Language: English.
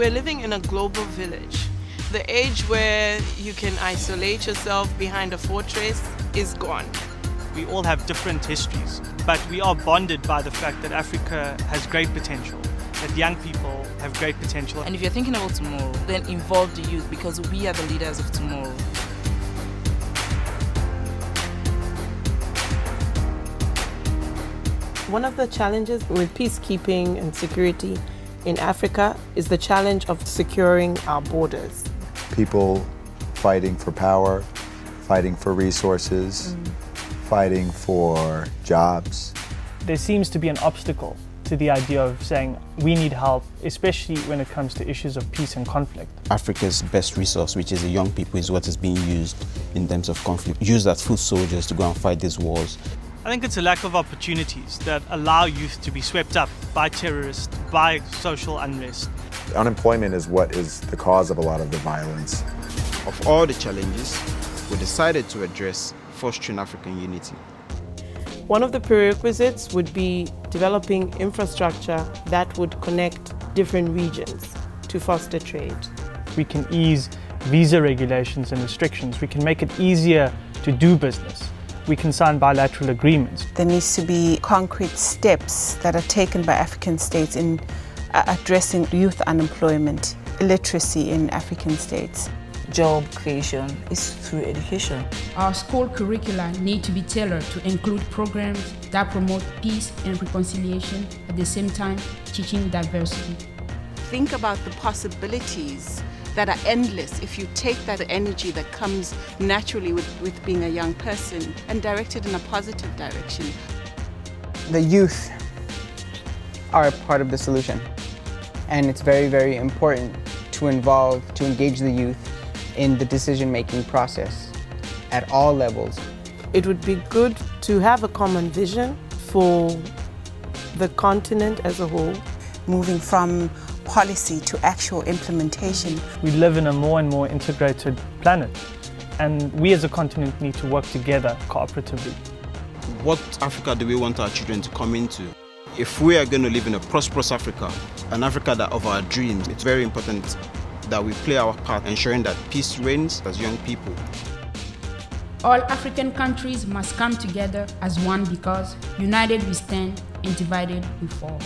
We're living in a global village. The age where you can isolate yourself behind a fortress is gone. We all have different histories, but we are bonded by the fact that Africa has great potential, that young people have great potential. And if you're thinking about tomorrow, then involve the youth, because we are the leaders of tomorrow. One of the challenges with peacekeeping and security in Africa is the challenge of securing our borders. People fighting for power, fighting for resources, fighting for jobs. There seems to be an obstacle to the idea of saying we need help, especially when it comes to issues of peace and conflict. Africa's best resource, which is the young people, is what is being used in terms of conflict, used as foot soldiers to go and fight these wars. I think it's a lack of opportunities that allow youth to be swept up by terrorists, by social unrest. Unemployment is what is the cause of a lot of the violence. Of all the challenges, we decided to address fostering African unity. One of the prerequisites would be developing infrastructure that would connect different regions to foster trade. We can ease visa regulations and restrictions. We can make it easier to do business. We can sign bilateral agreements. There needs to be concrete steps that are taken by African states in addressing youth unemployment, illiteracy in African states. Job creation is through education. Our school curricula need to be tailored to include programs that promote peace and reconciliation, at the same time teaching diversity. Think about the possibilities that are endless if you take that energy that comes naturally with being a young person and direct it in a positive direction. The youth are a part of the solution, and it's very, very important to engage the youth in the decision-making process at all levels. It would be good to have a common vision for the continent as a whole. Moving from policy to actual implementation. We live in a more and more integrated planet, and we as a continent need to work together cooperatively. What Africa do we want our children to come into? If we are going to live in a prosperous Africa, an Africa that of our dreams, it's very important that we play our part ensuring that peace reigns as young people. All African countries must come together as one, because united we stand and divided we fall.